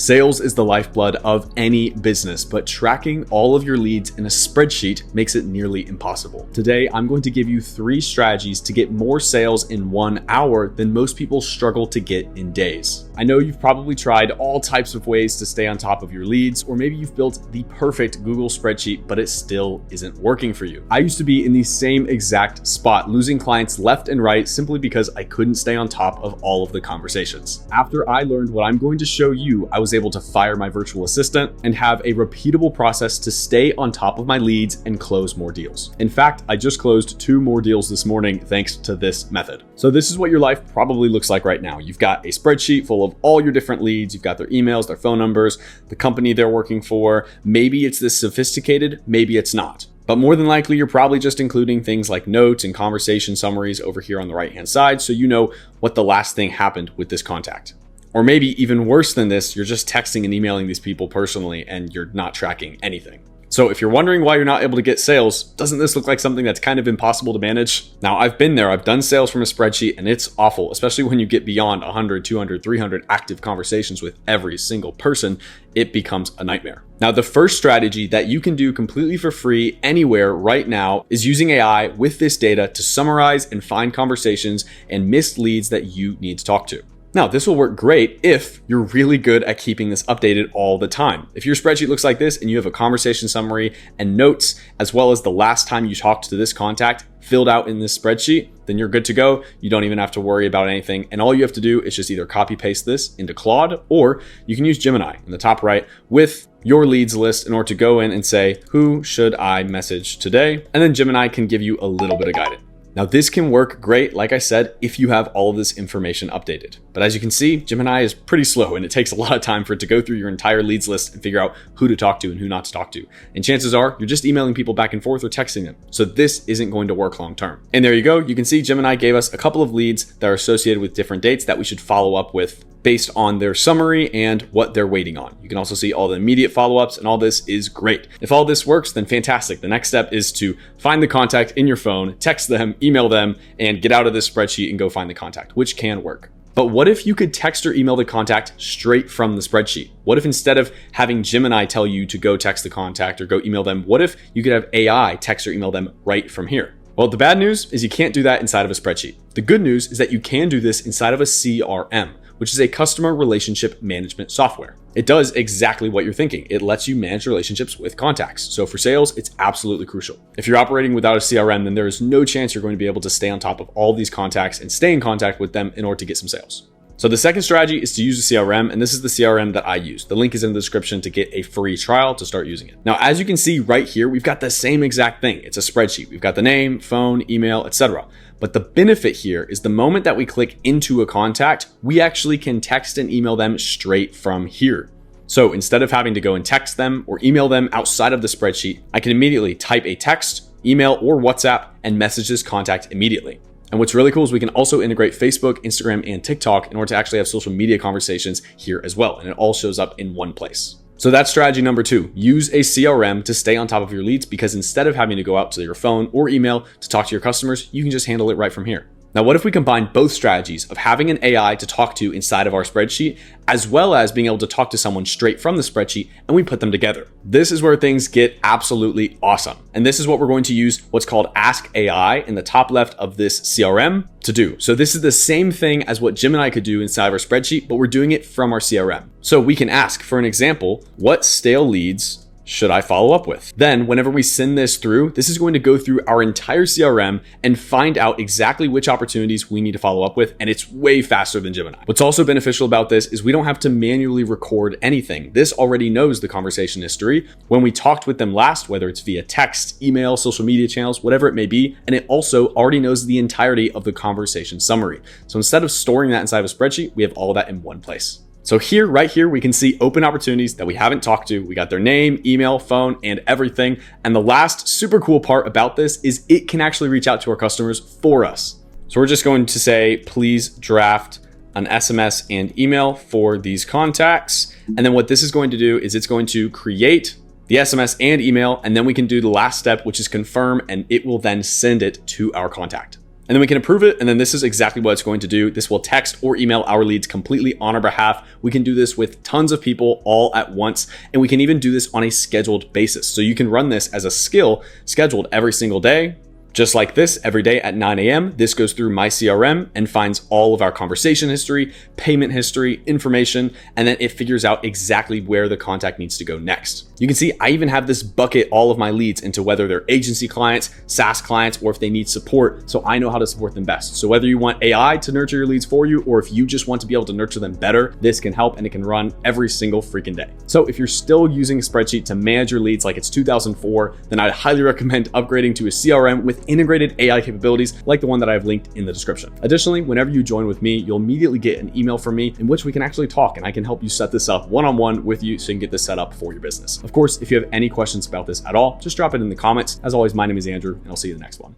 Sales is the lifeblood of any business, but tracking all of your leads in a spreadsheet makes it nearly impossible. Today, I'm going to give you 3 strategies to get more sales in 1 hour than most people struggle to get in days. I know you've probably tried all types of ways to stay on top of your leads, or maybe you've built the perfect Google spreadsheet, but it still isn't working for you. I used to be in the same exact spot, losing clients left and right simply because I couldn't stay on top of all of the conversations. After I learned what I'm going to show you, I was able to fire my virtual assistant and have a repeatable process to stay on top of my leads and close more deals. In fact, I just closed 2 more deals this morning thanks to this method. So this is what your life probably looks like right now. You've got a spreadsheet full of all your different leads. You've got their emails, their phone numbers, the company they're working for. Maybe it's this sophisticated, maybe it's not. But more than likely, you're probably just including things like notes and conversation summaries over here on the right-hand side, so you know what the last thing happened with this contact. Or maybe even worse than this, you're just texting and emailing these people personally and you're not tracking anything. So if you're wondering why you're not able to get sales, doesn't this look like something that's kind of impossible to manage? Now, I've been there. I've done sales from a spreadsheet and it's awful, especially when you get beyond 100, 200, 300 active conversations with every single person. It becomes a nightmare. Now, the first strategy that you can do completely for free anywhere right now is using AI with this data to summarize and find conversations and missed leads that you need to talk to. Now, this will work great if you're really good at keeping this updated all the time. If your spreadsheet looks like this and you have a conversation summary and notes, as well as the last time you talked to this contact filled out in this spreadsheet, then you're good to go. You don't even have to worry about anything. And all you have to do is just either copy paste this into Claude, or you can use Gemini in the top right with your leads list in order to go in and say, who should I message today? And then Gemini can give you a little bit of guidance. Now, this can work great, like I said, if you have all of this information updated. But as you can see, Gemini is pretty slow and it takes a lot of time for it to go through your entire leads list and figure out who to talk to and who not to talk to. And chances are you're just emailing people back and forth or texting them. So this isn't going to work long term. And there you go. You can see Gemini gave us a couple of leads that are associated with different dates that we should follow up with based on their summary and what they're waiting on. You can also see all the immediate follow-ups, and all this is great. If all this works, then fantastic. The next step is to find the contact in your phone, text them, email them, and get out of this spreadsheet and go find the contact, which can work. But what if you could text or email the contact straight from the spreadsheet? What if instead of having Gemini tell you to go text the contact or go email them, what if you could have AI text or email them right from here? Well, the bad news is you can't do that inside of a spreadsheet. The good news is that you can do this inside of a CRM, which is a customer relationship management software. It does exactly what you're thinking. It lets you manage relationships with contacts. So for sales, it's absolutely crucial. If you're operating without a CRM, then there is no chance you're going to be able to stay on top of all these contacts and stay in contact with them in order to get some sales. So the second strategy is to use a CRM, and this is the CRM that I use. The link is in the description to get a free trial to start using it. Now, as you can see right here, we've got the same exact thing. It's a spreadsheet. We've got the name, phone, email, etc. But the benefit here is the moment that we click into a contact, we actually can text and email them straight from here. So instead of having to go and text them or email them outside of the spreadsheet, I can immediately type a text, email, or WhatsApp and message this contact immediately. And what's really cool is we can also integrate Facebook, Instagram, and TikTok in order to actually have social media conversations here as well. And it all shows up in one place. So that's strategy number 2. Use a CRM to stay on top of your leads, because instead of having to go out to your phone or email to talk to your customers, you can just handle it right from here. Now, what if we combine both strategies of having an AI to talk to inside of our spreadsheet, as well as being able to talk to someone straight from the spreadsheet, and we put them together? This is where things get absolutely awesome. And this is what we're going to use what's called Ask AI in the top left of this CRM to do. So this is the same thing as what Gemini could do inside of our spreadsheet, but we're doing it from our CRM. So we can ask, for an example, what stale leads should I follow up with? Then whenever we send this through, this is going to go through our entire CRM and find out exactly which opportunities we need to follow up with. And it's way faster than Gemini. What's also beneficial about this is we don't have to manually record anything. This already knows the conversation history when we talked with them last, whether it's via text, email, social media channels, whatever it may be. And it also already knows the entirety of the conversation summary. So instead of storing that inside of a spreadsheet, we have all of that in one place. So here, right here, we can see open opportunities that we haven't talked to. We got their name, email, phone, and everything. And the last super cool part about this is it can actually reach out to our customers for us. So we're just going to say, please draft an SMS and email for these contacts. And then what this is going to do is it's going to create the SMS and email, and then we can do the last step, which is confirm, and it will then send it to our contact. And then we can approve it. And then this is exactly what it's going to do. This will text or email our leads completely on our behalf. We can do this with tons of people all at once. And we can even do this on a scheduled basis. So you can run this as a skill scheduled every single day. Just like this, every day at 9 a.m., this goes through my CRM and finds all of our conversation history, payment history, information, and then it figures out exactly where the contact needs to go next. You can see I even have this bucket all of my leads into whether they're agency clients, SaaS clients, or if they need support, so I know how to support them best. So whether you want AI to nurture your leads for you, or if you just want to be able to nurture them better, this can help and it can run every single freaking day. So if you're still using a spreadsheet to manage your leads like it's 2004, then I'd highly recommend upgrading to a CRM with integrated AI capabilities like the one that I've linked in the description. Additionally, whenever you join with me, you'll immediately get an email from me in which we can actually talk and I can help you set this up one-on-one with you so you can get this set up for your business. Of course, if you have any questions about this at all, just drop it in the comments. As always, my name is Andrew and I'll see you in the next one.